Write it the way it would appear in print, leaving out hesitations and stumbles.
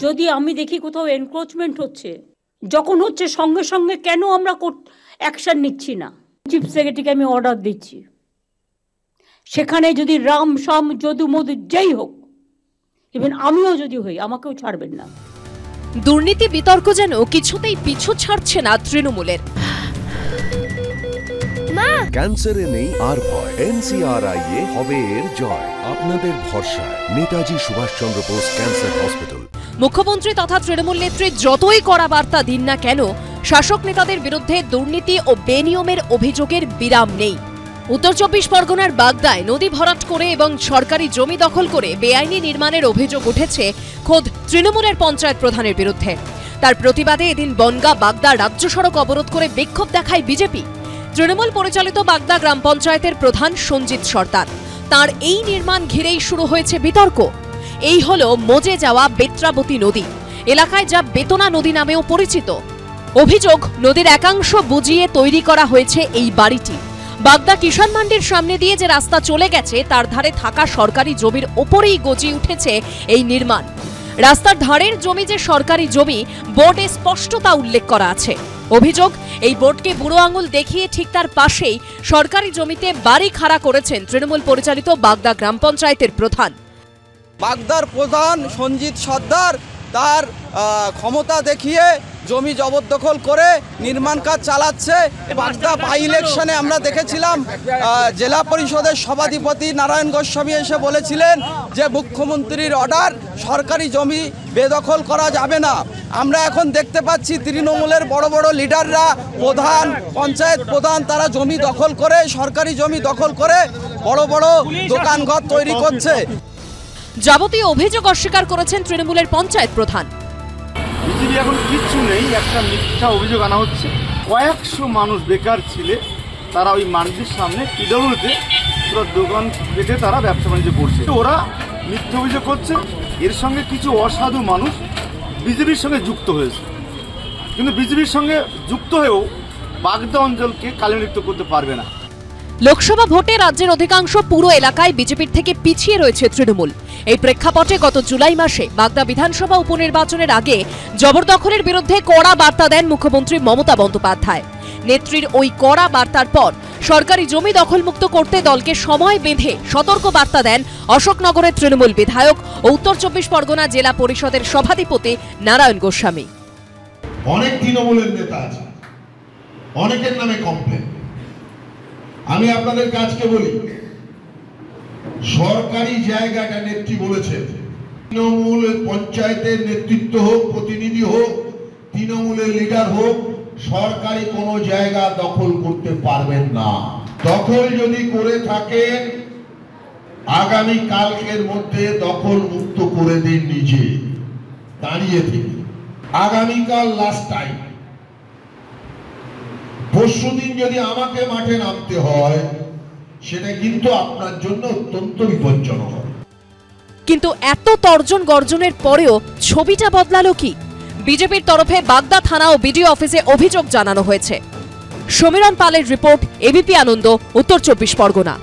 যদি আমি দেখি কোথাও এনক্রোচমেন্ট হচ্ছে, যখন হচ্ছে সঙ্গে সঙ্গে কেন আমরা অ্যাকশন নিচ্ছি না? চিফ সেক্রেটারিকে আমি অর্ডার দিচ্ছি, সেখানে যদি রাম শাম যদু মধু যেই হোক, ইভেন আমিও যদি হই, আমাকেও ছাড়বেন না। দুর্নীতি বিতর্ক যেন কিছুতেই পিছু ছাড়ছে না তৃণমূলের। ক্যান্সারে নেই আর ভয়, NCRI হবে এর জয়। আপনাদের ভরসা নেতাজি সুভাষচন্দ্র বোস ক্যান্সার হসপিটাল। মুখ্যমন্ত্রী তথা তৃণমূল নেত্রী যতই কড়া বার্তা দিন না কেন, শাসক নেতাদের বিরুদ্ধে দুর্নীতি ও বেনিয়মের অভিযোগের বিরাম নেই। উত্তর 24 পরগনার বাগদায় নদী ভরাট করে এবং সরকারি জমি দখল করে বেআইনি নির্মাণের অভিযোগ উঠেছে খোদ তৃণমূলের পঞ্চায়েত প্রধানের বিরুদ্ধে। তার প্রতিবাদে এদিন বনগাঁ বাগদা রাজ্য সড়ক অবরোধ করে বিক্ষোভ দেখায় বিজেপি। তৃণমূল পরিচালিত বাগদা গ্রাম পঞ্চায়েতের প্রধান সঞ্জিত সর্দার, তার এই নির্মাণ ঘিরেই শুরু হয়েছে বিতর্ক। এই হলো মজে যাওয়া বেত্রাবতী নদী, এলাকায় যা বেতনা নদী নামেও পরিচিত। অভিযোগ, নদীর একাংশ বুঝিয়ে তৈরি করা হয়েছে এই বাড়িটি। বাগদা কিষাণ মান্ডির সামনে দিয়ে যে রাস্তা চলে গেছে তার ধারে থাকা সরকারি জমির ওপরেই গজিয়ে উঠেছে এই নির্মাণ। রাস্তার ধারের জমি যে সরকারি জমি, বোর্ডে স্পষ্ট তা উল্লেখ করা আছে। অভিযোগ, এই বোর্ডকে বুড়ো আঙুল দেখিয়ে ঠিক তার পাশেই সরকারি জমিতে বাড়ি খাড়া করেছেন তৃণমূল পরিচালিত বাগদা গ্রাম পঞ্চায়েতের প্রধান। বাগদার প্রধান সঞ্জিত সর্দার তার ক্ষমতা দেখিয়ে জমি জবরদখল করে নির্মাণ কাজ চালাচ্ছে। বাগদা বাই ইলেকশনে আমরা দেখেছিলাম জেলা পরিষদের সভাধিপতি নারায়ণ গোস্বামী এসে বলেছিলেন যে মুখ্যমন্ত্রীর অর্ডার, সরকারি জমি বেদখল করা যাবে না। আমরা এখন দেখতে পাচ্ছি তৃণমূলের বড় বড় লিডাররা, প্রধান, পঞ্চায়েত প্রধান, তারা জমি দখল করে, সরকারি জমি দখল করে বড় বড় দোকানঘর তৈরি করছে। যাবতীয় অভিযোগ অস্বীকার করেছেন তৃণমূলের পঞ্চায়েত প্রধান। বিজেপি এখন কিচ্ছু নেই, একটা মিথ্যা অভিযোগ আনা হচ্ছে। কয়েকশো মানুষ বেকার ছিলে, তারা ওই মান্ডির সামনে পিডব্লিউতে পুরো দোকান পেতে তারা ব্যবসা বাণিজ্য করছে। ওরা মিথ্যা অভিযোগ করছে। এর সঙ্গে কিছু অসাধু মানুষ বিজেপির সঙ্গে যুক্ত হয়েছে, কিন্তু বিজেপির সঙ্গে যুক্ত হয়েও বাগদা অঞ্চলকে কালিমুক্ত করতে পারবে না। লোকসভা ভোটে রাজ্যের অধিকাংশ পুরো এলাকায় বিজেপির থেকে পিছিয়ে রয়েছে তৃণমূল। এই প্রেক্ষাপটে গত জুলাই মাসে বাগদা বিধানসভা উপনির্বাচনের আগে জবরদখলের বিরুদ্ধে কড়া বার্তা দেন মুখ্যমন্ত্রী মমতা বন্দ্যোপাধ্যায়। নেত্রীর ওই কড়া বার্তার পর সরকারি জমি দখলমুক্ত করতে দলকে সময় বেঁধে সতর্ক বার্তা দেন অশোকনগরের তৃণমূল বিধায়ক ও উত্তর 24 পরগনা জেলা পরিষদের সভাধিপতি নারায়ণ গোস্বামী। অনেক তৃণমূলের নেতা আছে, অনেকের নামে কমপ্লেন। আমি আপনাদের কাজকে বলি, সরকারি জায়গাটা নেত্রী বলেছে, তৃণমূলের পঞ্চায়েতের নেতৃত্ব হোক, প্রতিনিধি হোক, তৃণমূলের লিডার হোক, সরকারি কোনো জায়গা দখল করতে পারবেন না। দখল যদি করে থাকেন, আগামী কালকের মধ্যে দখল মুক্ত করে দিন, নিজে দাঁড়িয়ে থেকে। আগামীকাল লাস্ট টাইম, পরশুদিন যদি আমাকে মাঠে নামতে হয়, সেটা কিন্তু আপনার জন্য অত্যন্ত বিপজ্জনক হবে। কিন্তু এত তর্জন গর্জনের পরেও ছবিটা বদলালো কি? বিজেপির তরফে বাগদা থানা ও বিডিও অফিসে অভিযোগ জানানো হয়েছে। সমীরণ পালের রিপোর্ট, এবিপি আনন্দ, উত্তর 24 পরগনা।